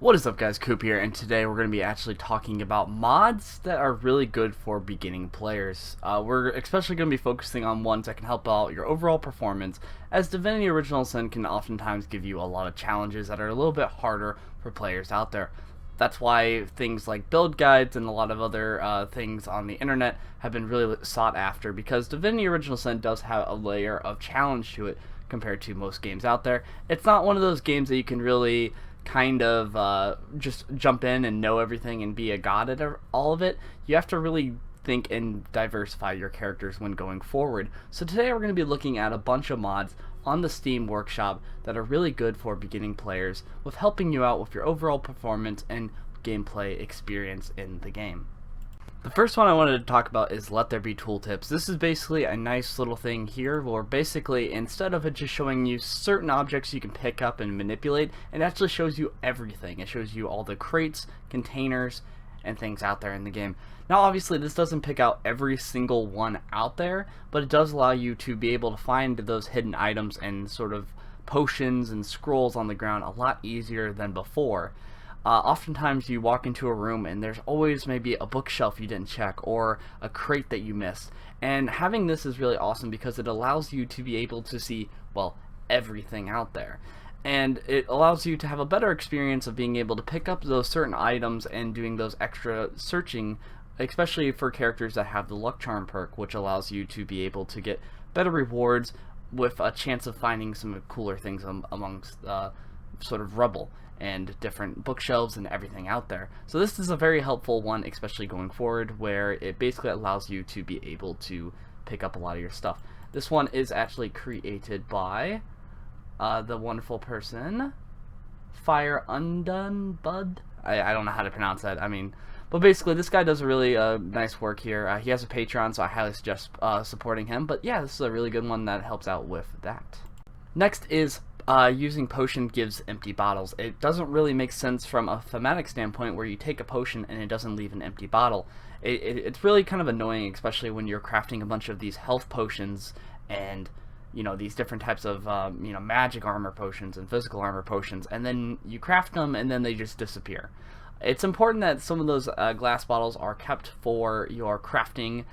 What is up, guys? Coop here, and today we're going to be actually talking about mods that are really good for beginning players. We're especially going to be focusing on ones that can help out your overall performance, as Divinity Original Sin can oftentimes give you a lot of challenges that are a little bit harder for players out there. That's why things like build guides and a lot of other things on the internet have been really sought after, because Divinity Original Sin does have a layer of challenge to it compared to most games out there. It's not one of those games that you can really kind of just jump in and know everything and be a god at all of it. You have to really think and diversify your characters when going forward. So today we're going to be looking at a bunch of mods on the Steam Workshop that are really good for beginning players, with helping you out with your overall performance and gameplay experience in the game. The first one I wanted to talk about is Let There Be Tooltips. This is basically a nice little thing here where basically instead of it just showing you certain objects you can pick up and manipulate, it actually shows you everything. It shows you all the crates, containers, and things out there in the game. Now obviously this doesn't pick out every single one out there, but it does allow you to be able to find those hidden items and sort of potions and scrolls on the ground a lot easier than before. Oftentimes you walk into a room and there's always maybe a bookshelf you didn't check or a crate that you missed, and having this is really awesome because it allows you to be able to see, well, everything out there, and it allows you to have a better experience of being able to pick up those certain items and doing those extra searching, especially for characters that have the luck charm perk, which allows you to be able to get better rewards with a chance of finding some cooler things amongst sort of rubble and different bookshelves and everything out there. So this is a very helpful one, especially going forward, where it basically allows you to be able to pick up a lot of your stuff. This one is actually created by the wonderful person Fire Undone Bud. I don't know how to pronounce that. But basically this guy does a really nice work here. He has a Patreon, so I highly suggest supporting him. But yeah, this is a really good one that helps out with that. Next is using potion gives empty bottles. It doesn't really make sense from a thematic standpoint where you take a potion and it doesn't leave an empty bottle. It's really kind of annoying, especially when you're crafting a bunch of these health potions and these different types of magic armor potions and physical armor potions, and then you craft them and then they just disappear. It's important that some of those glass bottles are kept for your crafting,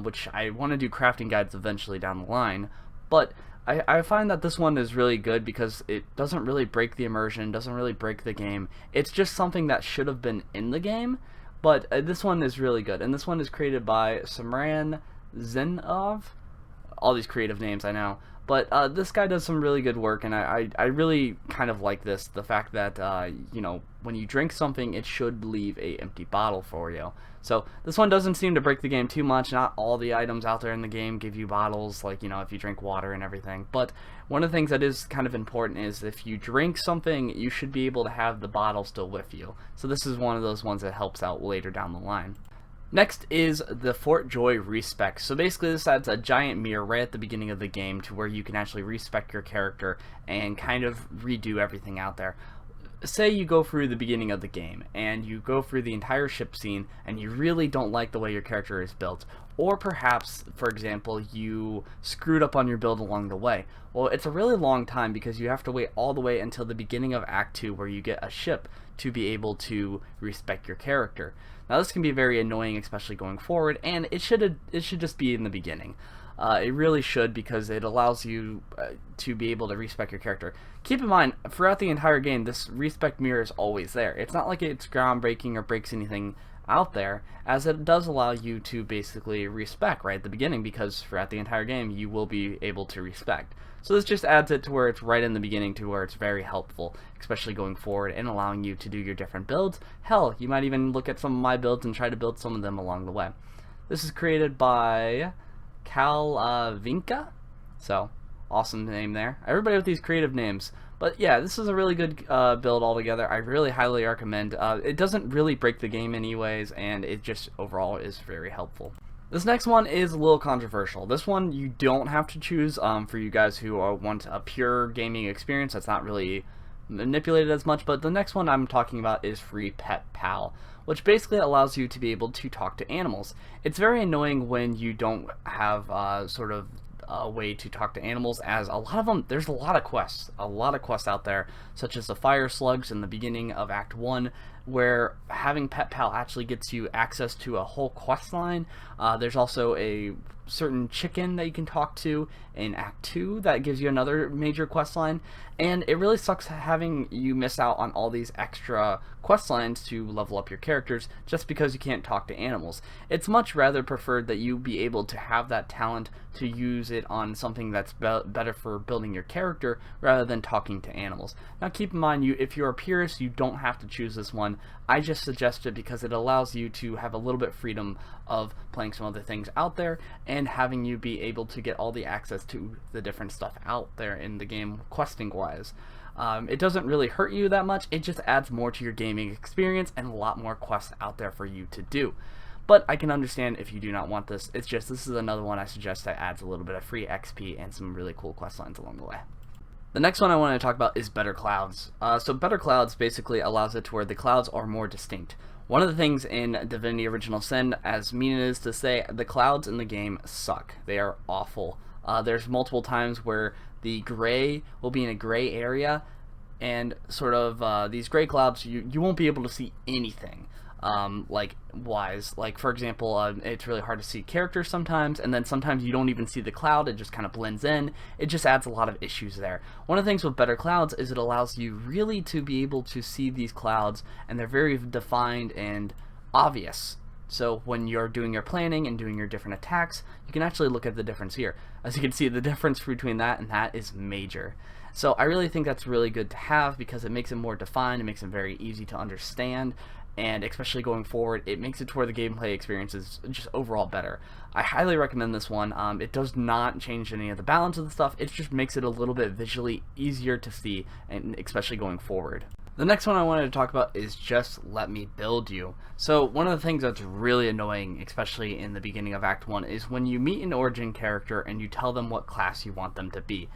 which I want to do crafting guides eventually down the line, but I find that this one is really good because it doesn't really break the immersion, doesn't really break the game. It's just something that should have been in the game, but this one is really good. And this one is created by Samran Zenov. All these creative names, I know. But this guy does some really good work, and I really kind of like this. The fact that, when you drink something, it should leave a empty bottle for you. So this one doesn't seem to break the game too much. Not all the items out there in the game give you bottles, like, if you drink water and everything. But one of the things that is kind of important is if you drink something, you should be able to have the bottle still with you. So this is one of those ones that helps out later down the line. Next is the Fort Joy respec. So basically this adds a giant mirror right at the beginning of the game to where you can actually respec your character and kind of redo everything out there. Say you go through the beginning of the game and you go through the entire ship scene and you really don't like the way your character is built, or perhaps, for example, you screwed up on your build along the way. Well, it's a really long time because you have to wait all the way until the beginning of Act 2 where you get a ship to be able to respec your character. Now this can be very annoying, especially going forward, and it should just be in the beginning. It really should, because it allows you to be able to respec your character. Keep in mind, throughout the entire game, this respec mirror is always there. It's not like it's groundbreaking or breaks anything out there, as it does allow you to basically respec right at the beginning, because throughout the entire game you will be able to respec. So this just adds it to where it's right in the beginning, to where it's very helpful, especially going forward and allowing you to do your different builds. Hell, you might even look at some of my builds and try to build some of them along the way. This is created by Vinka, so awesome name there. Everybody with these creative names. But yeah, this is a really good build altogether. I really highly recommend. It doesn't really break the game anyways, and it just overall is very helpful. This next one is a little controversial. This one you don't have to choose for you guys who want a pure gaming experience that's not really manipulated as much, but the next one I'm talking about is Free Pet Pal, which basically allows you to be able to talk to animals. It's very annoying when you don't have way to talk to animals, as a lot of them, there's a lot of quests out there, such as the fire slugs in the beginning of Act 1, where having Pet Pal actually gets you access to a whole quest line. There's also a certain chicken that you can talk to in Act 2 that gives you another major quest line, and it really sucks having you miss out on all these extra quest lines to level up your characters just because you can't talk to animals. It's much rather preferred that you be able to have that talent to use it on something that's better for building your character rather than talking to animals. Now keep in mind, if you're a purist, you don't have to choose this one. I just suggest it because it allows you to have a little bit of freedom of playing some other things out there and having you be able to get all the access to the different stuff out there in the game questing wise. It doesn't really hurt you that much, it just adds more to your gaming experience and a lot more quests out there for you to do. But I can understand if you do not want this. It's just, this is another one I suggest that adds a little bit of free XP and some really cool quest lines along the way. The next one I want to talk about is Better Clouds. So Better Clouds basically allows it to where the clouds are more distinct. One of the things in Divinity Original Sin, as mean it is to say, the clouds in the game suck. They are awful. There's multiple times where the gray will be in a gray area, and sort of these gray clouds, you won't be able to see anything. Like for example, it's really hard to see characters sometimes, and then sometimes you don't even see the cloud, it just kind of blends in. It just adds a lot of issues there. One of the things with Better Clouds is it allows you really to be able to see these clouds, and they're very defined and obvious. So when you're doing your planning and doing your different attacks, you can actually look at the difference here. As you can see, the difference between that and that is major. So I really think that's really good to have because it makes it more defined, it makes it very easy to understand, and especially going forward, it makes it to where the gameplay experience is just overall better. I highly recommend this one. It does not change any of the balance of the stuff, it just makes it a little bit visually easier to see, and especially going forward. The next one I wanted to talk about is Just Let Me Build You. So one of the things that's really annoying, especially in the beginning of Act 1, is when you meet an origin character and you tell them what class you want them to be.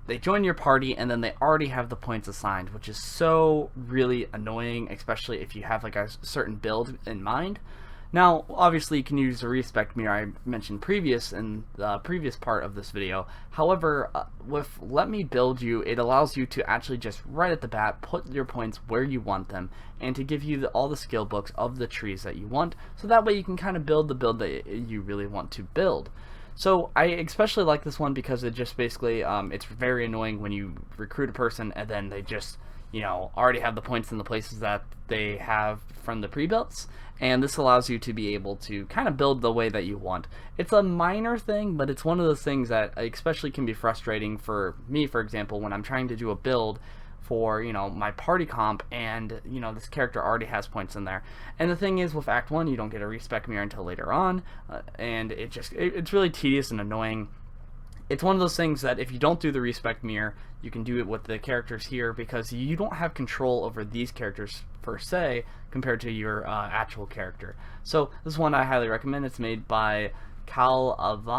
They join your party and then they already have the points assigned, which is so really annoying, especially if you have like a certain build in mind. Now, obviously you can use the respect mirror I mentioned in the previous part of this video. However, with Let Me Build You, it allows you to actually just right at the bat put your points where you want them, and to give you all the skill books of the trees that you want, so that way you can kind of build the build that you really want to build. So I especially like this one because it just basically, it's very annoying when you recruit a person and then they just, already have the points in the places that they have from the pre-builds, and this allows you to be able to kind of build the way that you want. It's a minor thing, but it's one of those things that especially can be frustrating for me, for example, when I'm trying to do a build for my party comp, and this character already has points in there. And the thing is, with Act 1 you don't get a respec mirror until later on, and it's really tedious and annoying. It's one of those things that if you don't do the respec mirror, you can do it with the characters here, because you don't have control over these characters per se compared to your actual character. So this one I highly recommend. It's made by Avinkia.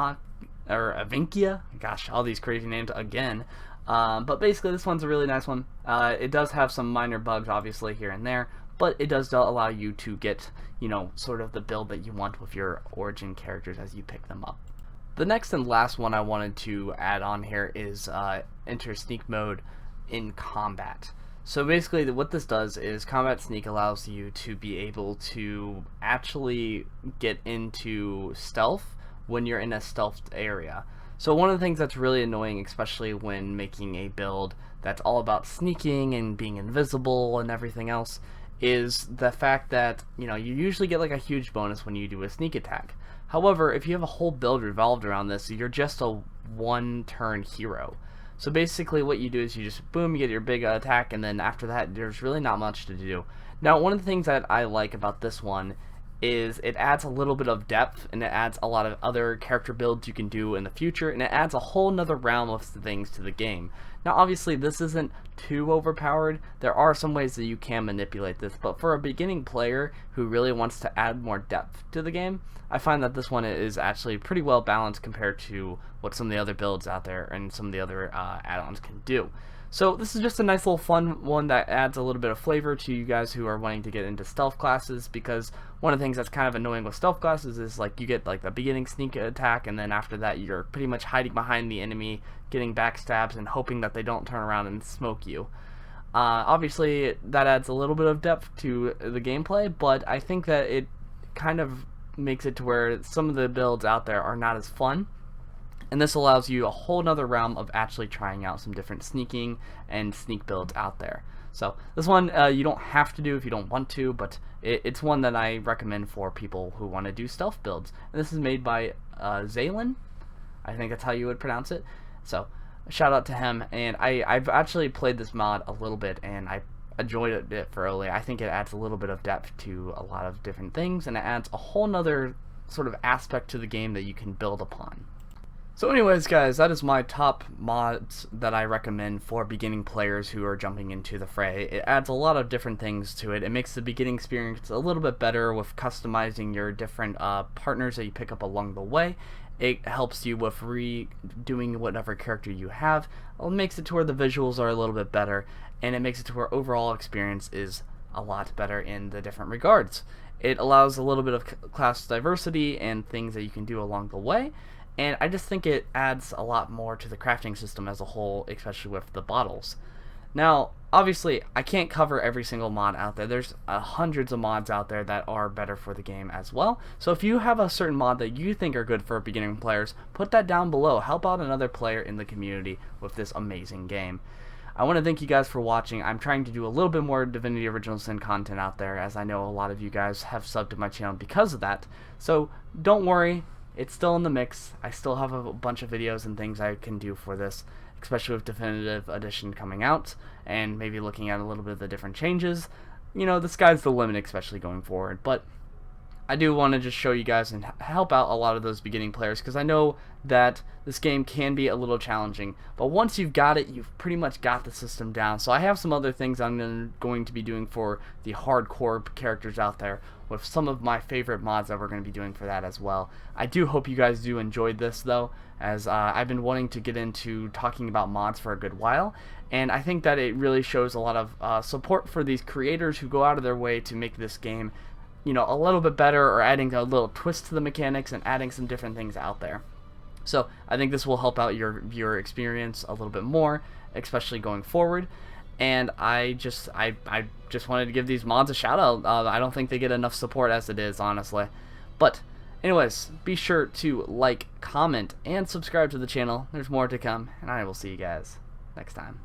Gosh, all these crazy names again. But basically this one's a really nice one. It does have some minor bugs obviously here and there, but it does allow you to get, sort of the build that you want with your origin characters as you pick them up. The next and last one I wanted to add on here is enter sneak mode in combat. So basically what this does is combat sneak allows you to be able to actually get into stealth when you're in a stealthed area. So one of the things that's really annoying, especially when making a build that's all about sneaking and being invisible and everything else, is the fact that you usually get like a huge bonus when you do a sneak attack. However, if you have a whole build revolved around this, you're just a one-turn hero. So basically what you do is you just boom, you get your big attack, and then after that there's really not much to do. Now one of the things that I like about this one is it adds a little bit of depth, and it adds a lot of other character builds you can do in the future, and it adds a whole nother realm of things to the game. Now obviously this isn't too overpowered, there are some ways that you can manipulate this, but for a beginning player who really wants to add more depth to the game, I find that this one is actually pretty well balanced compared to what some of the other builds out there and some of the other add-ons can do. So this is just a nice little fun one that adds a little bit of flavor to you guys who are wanting to get into stealth classes, because one of the things that's kind of annoying with stealth classes is like you get like the beginning sneak attack, and then after that you're pretty much hiding behind the enemy, getting backstabs and hoping that they don't turn around and smoke you. Obviously that adds a little bit of depth to the gameplay, but I think that it kind of makes it to where some of the builds out there are not as fun. And this allows you a whole nother realm of actually trying out some different sneaking and sneak builds out there. So this one you don't have to do if you don't want to, but it's one that I recommend for people who want to do stealth builds. And this is made by Zaylin, I think that's how you would pronounce it. So shout out to him. And I've actually played this mod a little bit, and I enjoyed it thoroughly. I think it adds a little bit of depth to a lot of different things, and it adds a whole nother sort of aspect to the game that you can build upon. So anyways guys, that is my top mods that I recommend for beginning players who are jumping into the fray. It adds a lot of different things to it. It makes the beginning experience a little bit better with customizing your different partners that you pick up along the way. It helps you with redoing whatever character you have. It makes it to where the visuals are a little bit better, and it makes it to where overall experience is a lot better in the different regards. It allows a little bit of class diversity and things that you can do along the way. And I just think it adds a lot more to the crafting system as a whole, especially with the bottles. Now, obviously, I can't cover every single mod out there. There's hundreds of mods out there that are better for the game as well. So if you have a certain mod that you think are good for beginning players, put that down below. Help out another player in the community with this amazing game. I want to thank you guys for watching. I'm trying to do a little bit more Divinity Original Sin content out there, as I know a lot of you guys have subbed to my channel because of that. So don't worry. It's still in the mix. I still have a bunch of videos and things I can do for this, especially with Definitive Edition coming out, and maybe looking at a little bit of the different changes. You know, the sky's the limit, especially going forward. But I do want to just show you guys and help out a lot of those beginning players, because I know that this game can be a little challenging, but once you've got it, you've pretty much got the system down. So I have some other things I'm going to be doing for the hardcore characters out there, with some of my favorite mods that we're going to be doing for that as well. I do hope you guys do enjoy this though, as I've been wanting to get into talking about mods for a good while, and I think that it really shows a lot of support for these creators who go out of their way to make this game, you know, a little bit better, or adding a little twist to the mechanics and adding some different things out there. So I think this will help out your viewer experience a little bit more, especially going forward. And I just wanted to give these mods a shout out. I don't think they get enough support as it is, honestly. But anyways, be sure to like, comment, and subscribe to the channel. There's more to come, and I will see you guys next time.